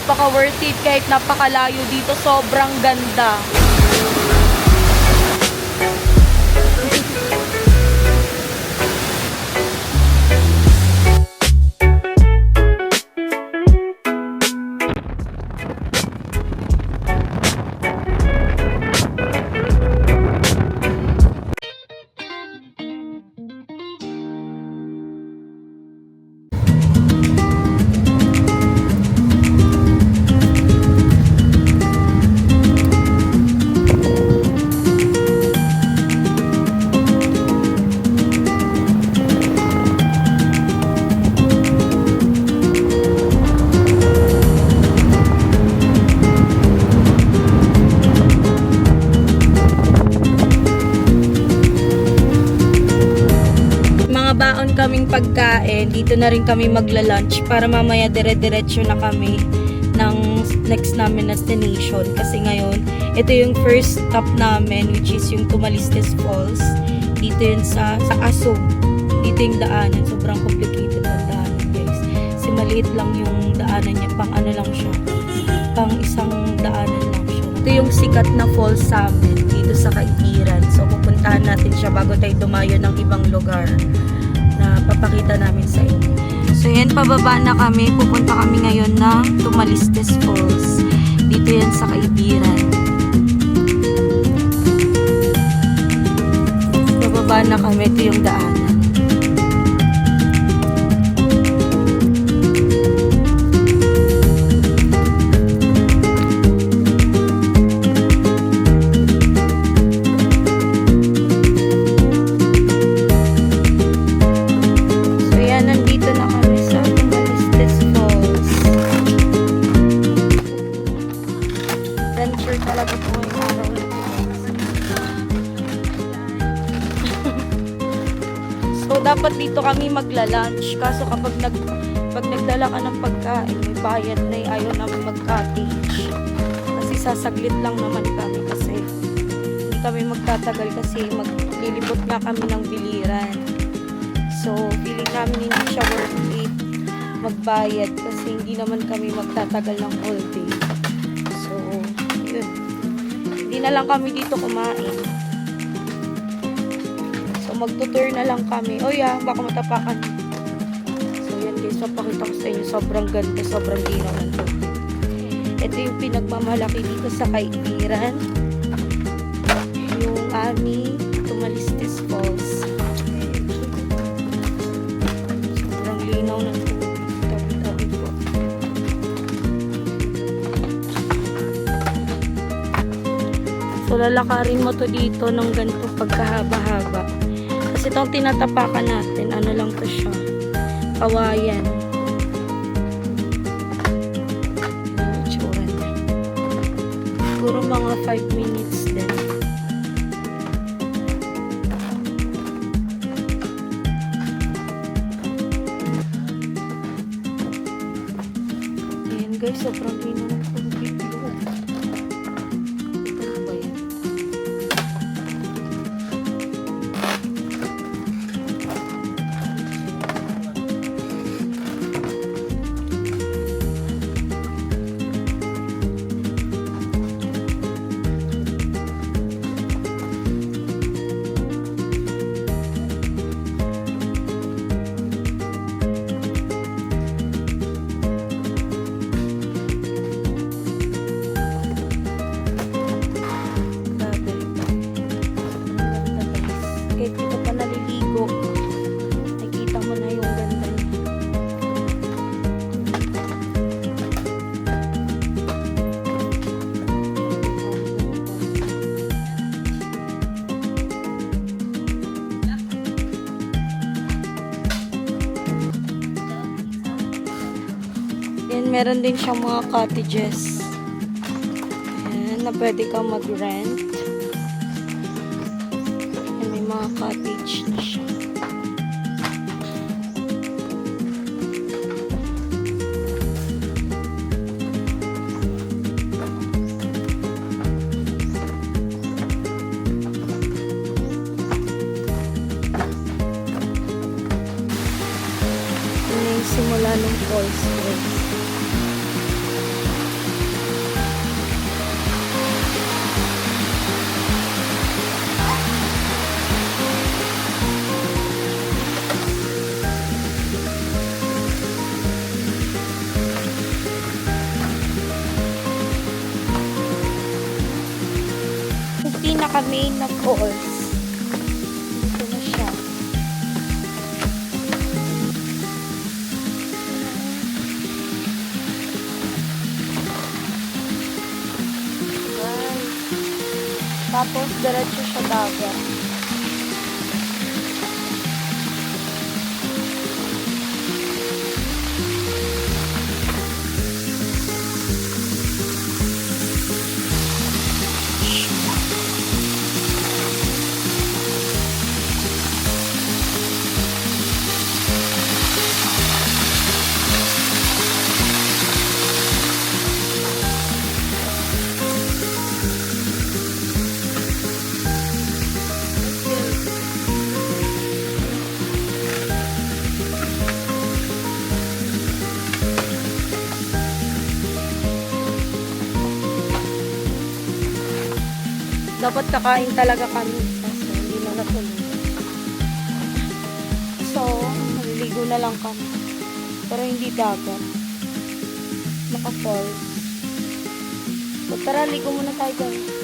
napaka worth it kahit napakalayo dito, sobrang ganda. Baon kaming pagkain, dito na rin kami magla-lunch para mamaya dire-diretso na kami ng next namin destination. Kasi ngayon, ito yung first stop namin, which is yung Tumalistes Falls. Dito yun sa Asog. Dito yung daanan, sobrang complicated ang daanan, guys. Kasi maliit lang yung daanan niya, pang ano lang siya, pang isang daanan lang siya. Ito yung sikat na falls sa amin, dito sa Kaibiran. So pupuntahan natin siya bago tayo dumayo ng ibang lugar na papakita namin sa inyo. So yan, pababa na kami. Pupunta kami ngayon ng Tumalistes Falls. Dito yan sa Kaibiran. Pababa na kami. Ito yung daanan. Talaga po yung araw na ito. So, dapat dito kami magla-lunch. Kaso kapag pag nagdala ka ng pagkain, may bayad na ayaw namin mag-cottage. Kasi sasaglit lang naman kami kasi hindi kami magtatagal kasi maglilibot nga kami ng biliran. So, feeling namin hindi siya worth it magbayad kasi hindi naman kami magtatagal ng all day. So, yun. Hindi na lang kami dito kumain. So, magtutour na lang kami. Oh yeah, baka matapakan. So, yan guys. Papakita ko sa inyo. Sobrang ganda. Sobrang linaw ng tubig. Ito yung pinagmamalaki dito sa Kaibiran. Yung aming Tumalistes Falls. Sobrang linaw ng tubig. Tabi-tabi po. So, lalakarin mo to dito ng ganitong pagkahaba-haba. Kasi itong tinatapakan natin, ano lang to siya, kawayan. Yung itsura niya. Siguro mga 5 minutes din. Ayan guys, sobrang lino ng tubig. Kahit dito pa naliligo, nakikita mo na yung ganda niya. Then, meron din siyang mga cottages. Ayan, na pwede kang mag-rent. Mga cottage na siya. Yun yung simula ng falls, guys. pinaka-main na falls. Ito na siya. Guys. Tapos, diretso siya dagat. Dapat kakain talaga kami. Kaso hindi na natuloy. So, maliligo na lang kami. Pero hindi dagat. Naka-falls. So, tara, ligo muna tayo guys.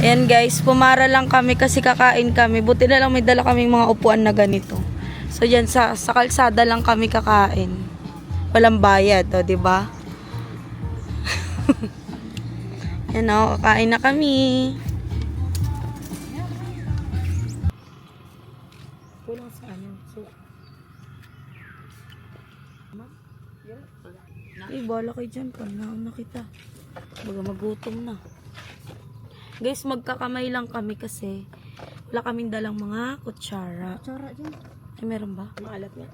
Ayan guys, pumara lang kami kasi kakain kami. Buti na lang may dala kaming mga upuan na ganito. So yan, sa kalsada lang kami kakain. Walang bayad, o, diba? Yan o, kakain na kami. Kulang sa ano? Eh, bala kayo dyan. Panaon na kita. Baga magutom na. Guys, magkakamay lang kami kasi wala kaming dalang mga kutsara. Kutsara dyan. Ay, meron ba? Maalat nga.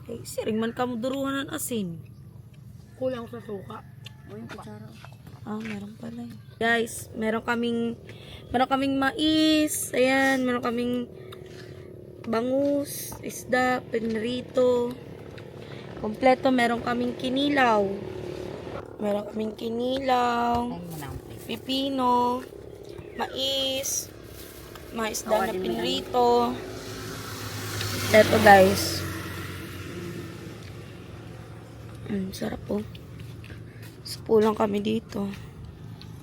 Eh, siring man ka mo duruhan ng asin. Kulang sa suka. O yung kutsara. Ah, meron pala yun. Guys, meron kaming mais. Ayan, meron kaming bangus, isda, pinrito. Kompleto, meron kaming kinilaw. Meron kaming kinilaw. Pipino, mais isda na pinrito. Eto guys. Sarap po. Supulang kami dito.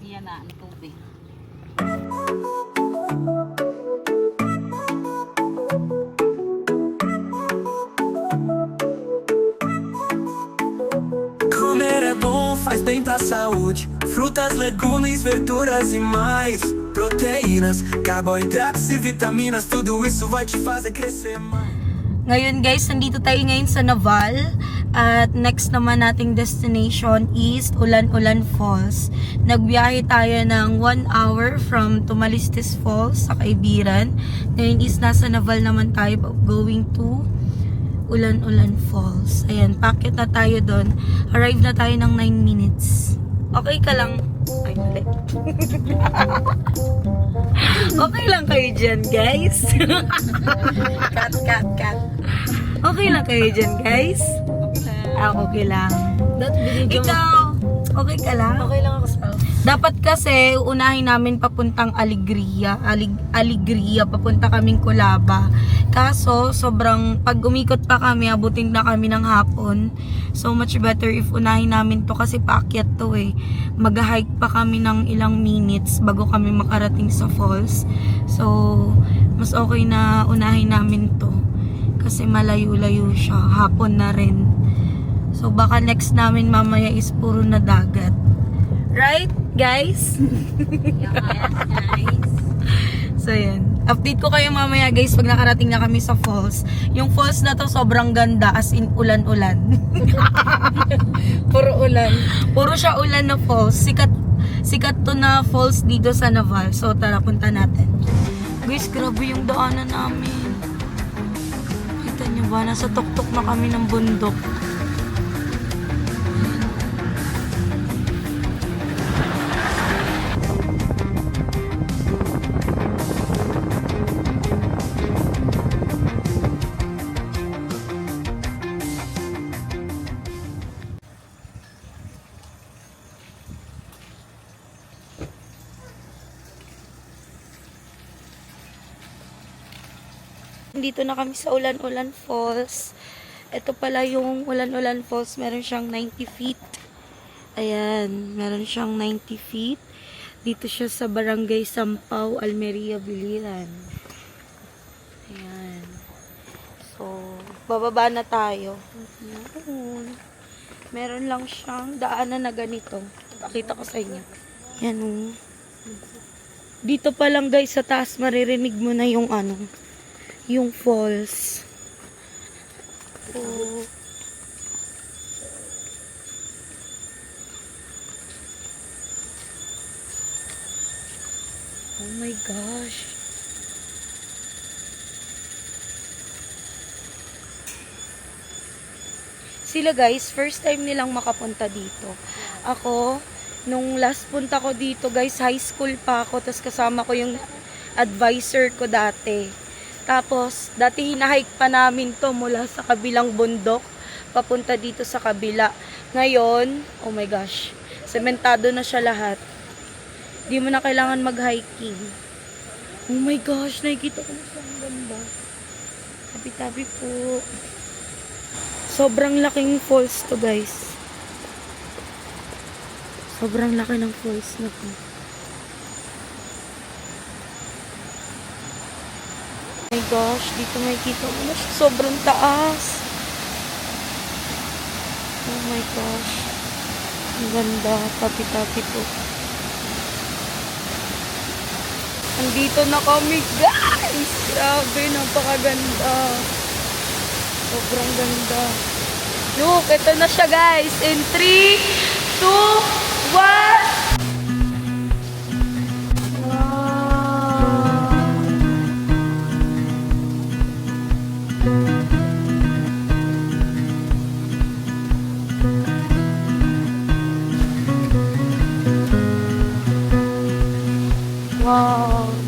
Iyan na ang tubig. Comer é bom, faz bem pra saúde. Frutas, legumes, verduras e mais. Proteínas, carboidratos e vitaminas. Tudo isso vai te fazer crescer mais. Ngayon guys, nandito tayo ngayon sa Naval. At next naman nating destination is Ulan-Ulan Falls. Nagbiyahe tayo ng 1 hour from Tumalistis Falls sa Kaibiran. Ngayon is nasa Naval naman tayo going to Ulan-Ulan Falls. Ayan, packet na tayo doon. Arrive na tayo ng 9 minutes. Okay ka lang? Ay, mali. Okay lang kayo dyan, guys? Cut. Okay lang kayo dyan, guys? Okay lang. Ikaw, okay ka lang? Okay lang ako sa Dapat kasi unahin namin papuntang Alegria. Alegria, papunta kaming Culaba. Kaso, sobrang, pag umikot pa kami, abutin na kami ng hapon. So much better if unahin namin to kasi paakyat to eh. Mag-hike pa kami ng ilang minutes bago kami makarating sa falls. So, mas okay na unahin namin to. Kasi malayo-layo siya. Hapon na rin. So, baka next namin mamaya is puro na dagat. Right, guys? guys. So, yan. Update ko kayo mamaya, guys, pag nakarating na kami sa falls. Yung falls na to, sobrang ganda, as in ulan-ulan. Puro ulan. Puro siya ulan na falls. Sikat to na falls dito sa Naval. So, tara, punta natin. Guys, grabe yung daanan namin. Kita nyo ba? Nasa tuktok na kami ng bundok. Dito na kami sa Ulan-Ulan Falls. Ito pala yung Ulan-Ulan Falls. Meron siyang 90 feet. Ayan. Meron siyang 90 feet. Dito siya sa Barangay Sampaw, Almeria, Biliran. Ayan. So, bababa na tayo. Ayan. Meron lang siyang daanan na ganito. Pakita ko sa inyo. Ayan o. Dito pa lang guys sa taas maririnig mo na yung yung falls. Oh. Oh my gosh. Sila guys, first time nilang makapunta dito. Ako, nung last punta ko dito guys, high school pa ako, tapos kasama ko yung advisor ko dati. Tapos, dati hinahike pa namin to mula sa kabilang bundok, papunta dito sa kabila. Ngayon, oh my gosh, sementado na siya lahat. Di mo na kailangan mag-hiking. Oh my gosh, nakikita ko na siya, ang ganda. Tabi-tabi po. Sobrang laking falls to guys. Sobrang laki ng falls na to. Oh my gosh, dito makikita mo na siya. Sobrang taas. Oh my gosh. Ang ganda. Tapi-tapi po. Andito na kami, guys. Grabe, napakaganda. Sobrang ganda. Look, ito na siya, guys. In 3, 2, 1. Wow.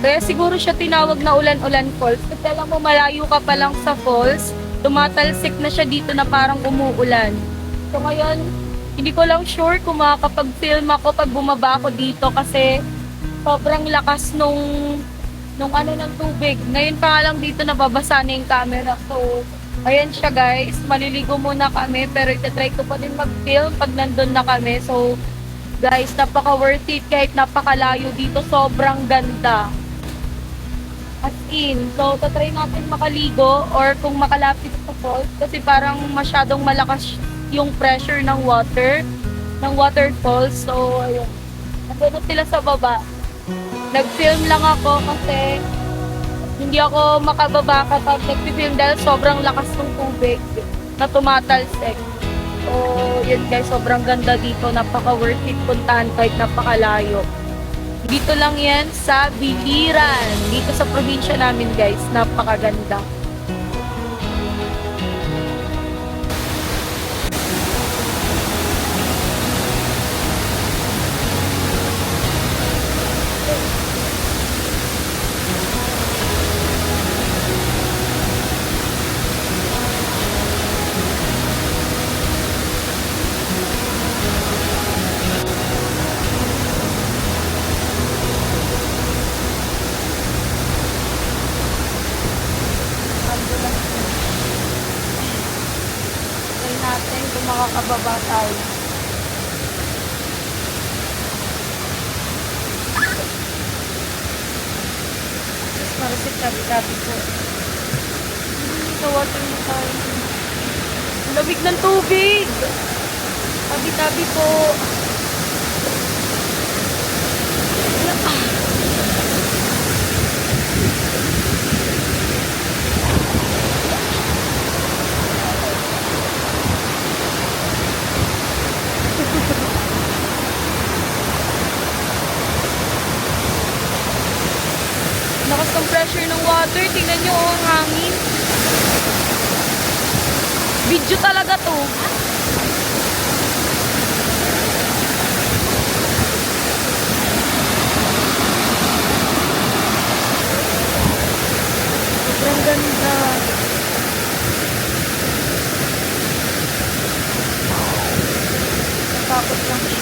Kaya siguro siya tinawag na Ulan-Ulan Falls. Kasi alam mo, malayo ka pa lang sa falls, tumatalsik na siya dito na parang umuulan. So ngayon, hindi ko lang sure kung makakapag-film ako pag bumaba ako dito kasi sobrang lakas nung ano ng tubig. Ngayon pa nga lang dito nababasa na yung camera. So, ayan siya guys. Maliligo muna kami pero itatry ko pa din mag-film pag nandun na kami. So, guys, napaka worth it kahit napakalayo dito. Sobrang ganda. As in. So, tatry natin makaligo or kung makalapit sa falls kasi parang masyadong malakas yung pressure ng waterfalls. So, ayun. Nandun na sila sa baba. Nag-film lang ako kasi hindi ako makababa kapag nag-film dahil sobrang lakas ng tubig na tumatalsik. So, yun guys, sobrang ganda dito. Napaka-worth it puntahan kahit napakalayo. Dito lang yan sa Biliran. Dito sa probinsya namin guys. Napakaganda. Try natin kung makakababa tayo. Tapos para sa tabi-tabi ko. Sa water na tayo. Ang lamig ng tubig! Tabi-tabi po. Lakas ng pressure ng water. Tingnan nyo ang hangin. Video talaga to. Sobrang ganda. Takot lang siya.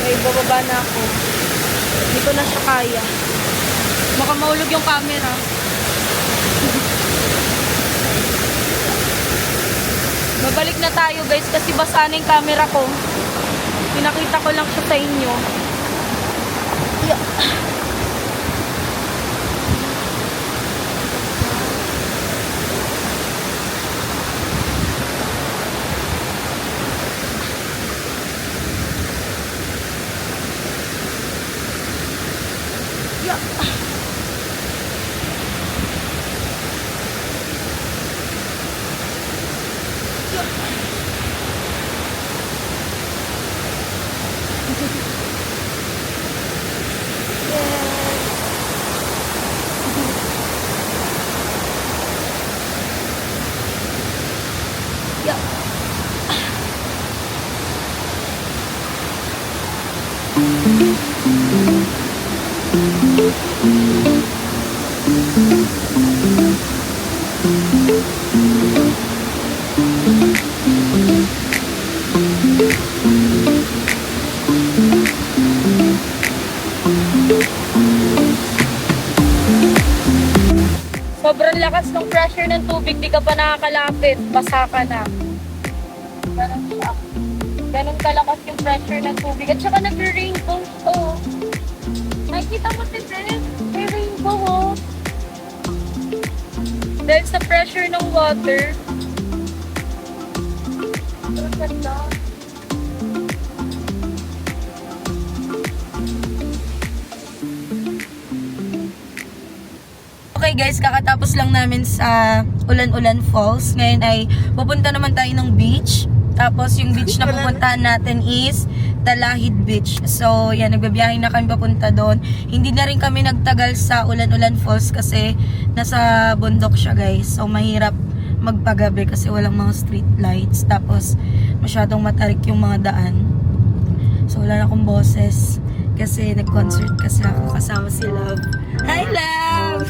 Okay, bababa na ako. Hindi ko na siya kaya. Baka maulog yung camera. Babalik na tayo guys kasi basa na yung camera ko. Pinakita ko lang siya sa inyo. Yeah. Sobrang lakas ng pressure ng tubig, di ka pa nakakalapit, basa ka na. Ganun siya. Ganun kalakas yung pressure ng tubig. At saka nag-rainbow to. Nakikita mo si Fred? May rainbow oh. Dahil sa pressure ng water. Sobrang ganda. Okay guys, kakatapos lang namin sa Ulan-Ulan Falls. Ngayon ay pupunta naman tayo ng beach. Tapos yung beach na pupuntahan natin is Talahid Beach. So yan, nagbabiyahe na kami papunta doon. Hindi na rin kami nagtagal sa Ulan-Ulan Falls kasi nasa bundok siya guys. So mahirap magpagabi kasi walang mga street lights. Tapos masyadong matarik yung mga daan. So wala na akong boses kasi nag-concert kasi ako kasama si Love. Hi Love! Ay,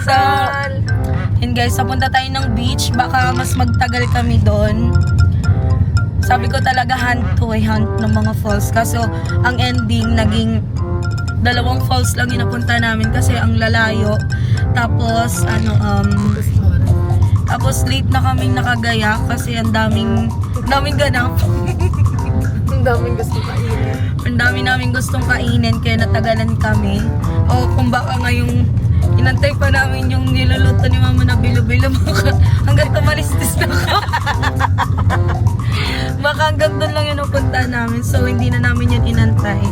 So, yun guys, papunta tayo ng beach. Baka mas magtagal kami doon. Sabi ko talaga hunt ng mga falls. Kaso, ang ending, naging 2 falls lang yung napunta namin kasi ang lalayo. Tapos, tapos late na kaming nakagaya kasi ang daming ganap. Ang daming gusto kainin. Ang dami namin gustong kainin kaya natagalan kami. O kung baka ngayong inantay pa namin yung niluluto ni mama na bilo-bilo hanggang tumalistis na ako. Baka hanggang doon lang yung napunta namin. So hindi na namin yun inantay.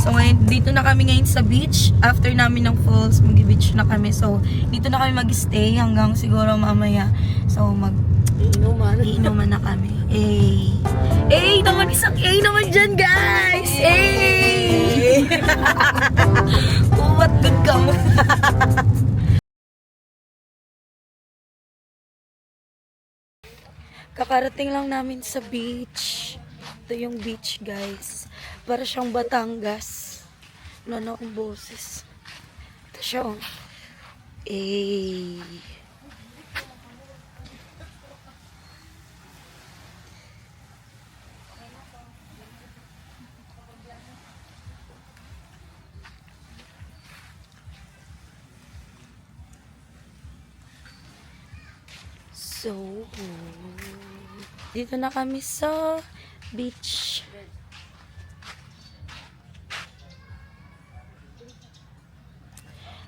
So ngayon, dito na kami ngayon sa beach. After namin ng falls, mag-beach na kami. So dito na kami mag-stay hanggang siguro mamaya. So iinuman na kami. Naman isang naman dyan guys! What good ka mo? Kakarating lang namin sa beach. Ito yung beach guys. Para siyang Batangas. Wala na akong boses. Ito siya oh. So, dito na kami sa beach.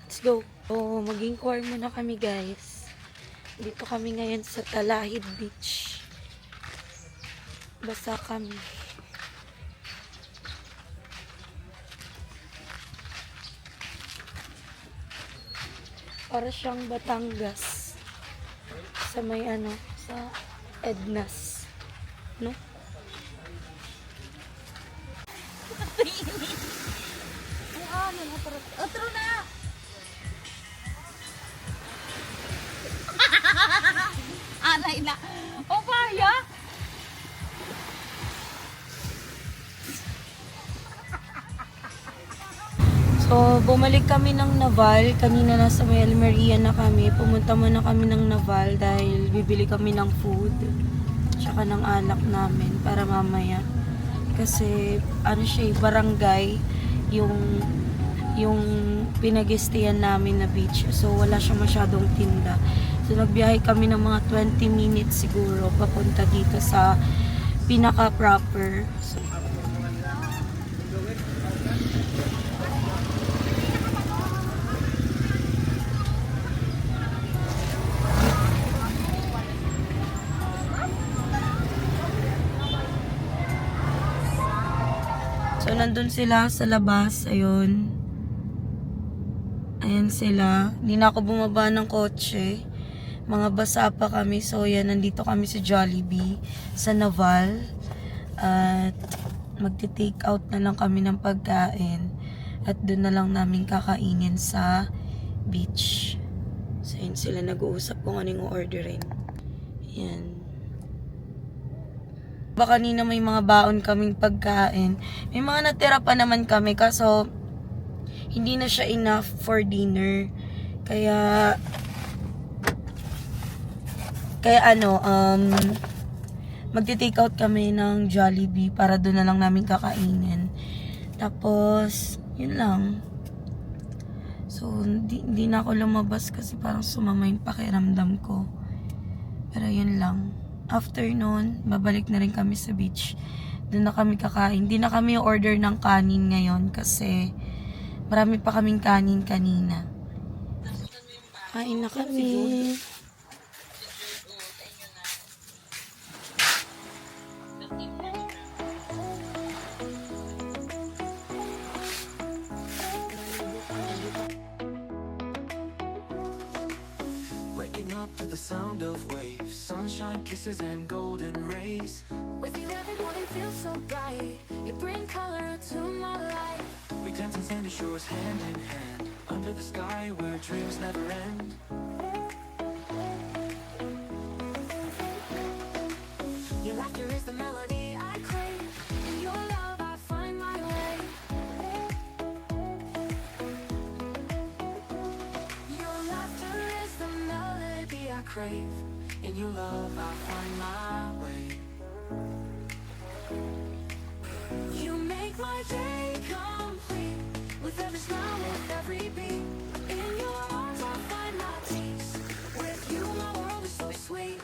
Let's go. Oh, mag-inquire muna kami guys. Dito kami ngayon sa Talahid Beach. Basa kami. Para siyang Batangas. Sa may sa Ednas. No? Otro na! Anay na. O kaya? So, bumalik kami ng Naval. Kanina nasa may Almeria na kami. Pumunta muna kami ng Naval dahil bibili kami ng food. Tsaka ng alak namin para mamaya. Kasi, siya, barangay yung pinag-stayan namin na beach. So, wala siya masyadong tinda. So, nagbiyahe kami ng mga 20 minutes siguro papunta dito sa pinaka-proper. So, So, nandun sila sa labas. Ayun. Ayan sila. Hindi na ako bumaba ng kotse. Mga basa pa kami. So, yan. Nandito kami sa Jollibee. Sa Naval. At magti-take out na lang kami ng pagkain. At doon na lang namin kakainin sa beach. So, yun sila nag-uusap kung anong orderin. Yan. Baka kanina may mga baon kaming pagkain. May mga natira pa naman kami kaso hindi na siya enough for dinner. Kaya magti-take out kami ng Jollibee para doon na lang namin kakainin. Tapos, yun lang. So, hindi na ako lumabas kasi parang sumama yung pakiramdam ko. Pero yun lang. After noon, babalik na rin kami sa beach. Doon na kami kakain. Hindi na kami order ng kanin ngayon kasi marami pa kaming kanin kanina. Kain na kami. Waking up to the sound of waves, sunshine, kisses and golden rays. With you every morning feels so bright. You bring color to my life. We dance on sandy shores hand in hand, under the sky where dreams never end. Your laughter is the melody I crave. In your love I find my way. crave. In your love, I find my way. You make my day complete. With every smile, with every beat. In your arms, I find my peace. With you, my world is so sweet.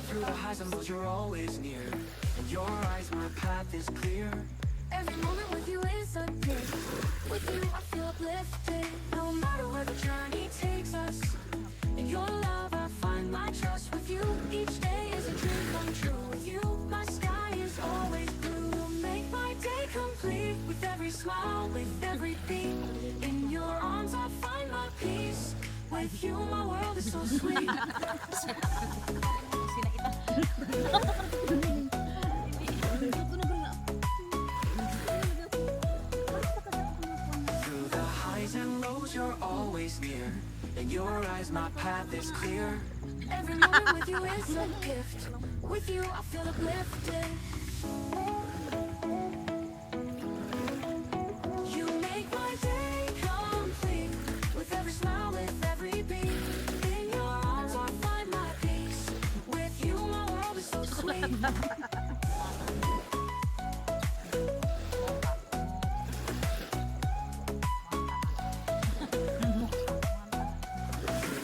Through the highs and lows, you're always near. In your eyes, my path is clear. Every moment with you is a gift. With you, I feel uplifted. No matter where the journey takes us. In your love, I find my trust. With you, each day is a dream come true. With you, my sky is always blue. You make my day complete. With every smile, with every beat. In your arms, I find my peace. With you, my world is so sweet. Through the highs and lows, you're always near. In your eyes, my path is clear. Every moment with you is a gift. With you, I feel uplifted. You make my day complete. With every smile, with every beat. In your arms, I find my peace. With you, my world is so sweet.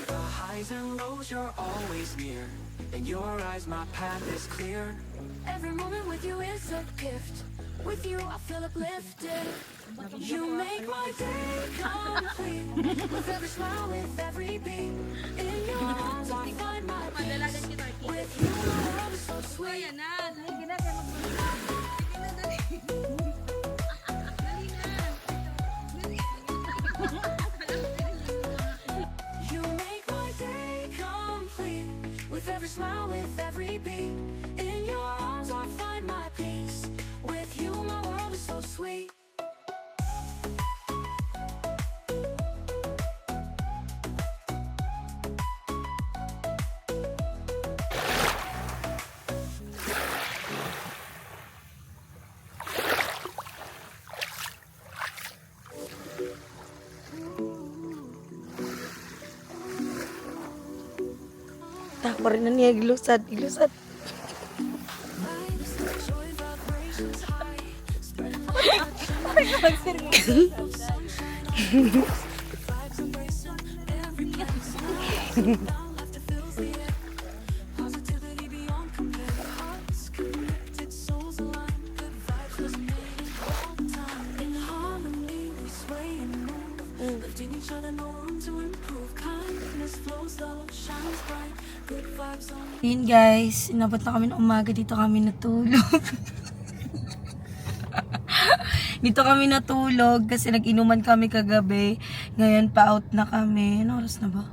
The highs and lows, you're always near. In your eyes, my path is clear. Every moment with you is a gift. With you, I feel uplifted. You make my day complete. With every smile, with every beat. In your arms, I find my peace. With you, my world is so sweet. You make my day complete. With every smile, with every beat. In your arms, I find my peace. With you, my world is so sweet. Tako rin na niya, ilusad. Vibes, joy vibrations high. Spreading vibes embracing every place. Now laughter fills the air. Positivity beyond compare. Hearts connected, souls aligned. Good vibes resonating all the time. In harmony, we sway and move. Lifting each other, no room to improve. Kindness flows, love shines bright. Good vibes on. Yun guys, inabot na kami ng umaga, dito kami natulog. Dito kami natulog kasi nag-inuman kami kagabi. Ngayon pa-out na kami. Ano oras na ba?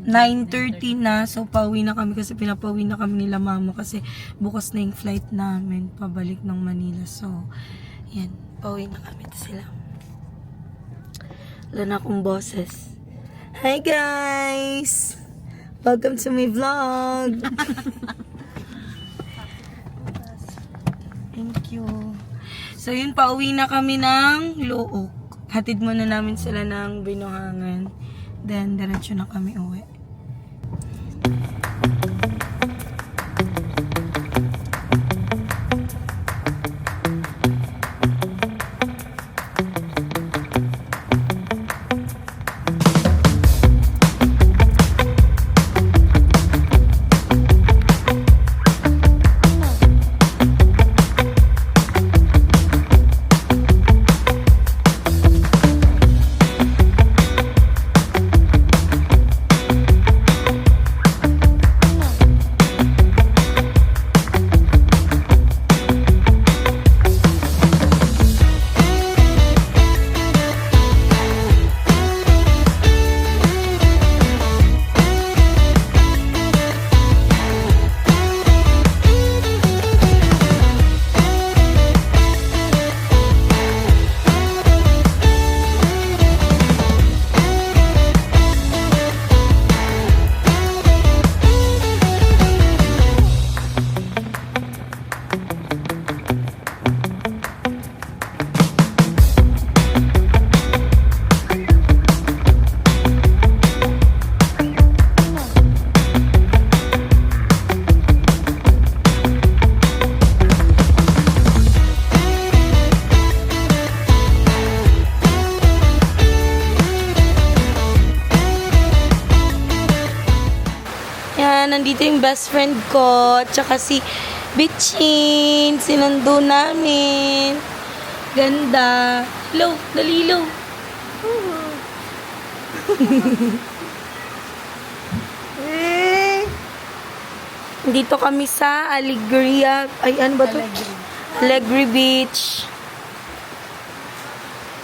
9:30 na. So pauwi na kami kasi pinapauwi na kami nila mama kasi bukas na yung flight namin pabalik ng Manila. So, yan. Pauwi na kami. Ito sila. Wala na akong boses. Hi guys! Welcome to my vlog! Thank you. So yun, pauwi na kami ng Luok. Hatid muna namin sila ng Binuhangan. Then, diretso na kami uwi. Nandito yung best friend ko, tsaka si Bitchin. Sinundo namin. Ganda. Hello, nalilo. Dito kami sa Alegria. Ay, ano ba to? Alegre Beach.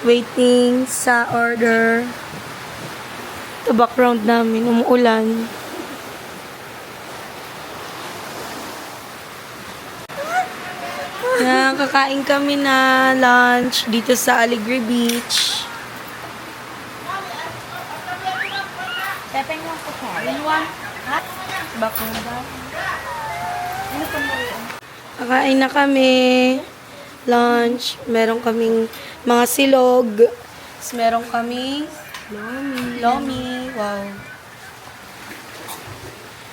Waiting sa order. Ito background namin. Umuulan. Yan, kakain kami na lunch dito sa Alegre Beach. Pepeng lang ko pa. One. Background daw. Kakain na kami. Lunch. Meron kaming mga silog. Tapos meron kaming lomi. Wow.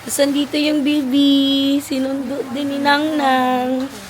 Tapos andito yung baby. Sinundo din ni Nang Nang.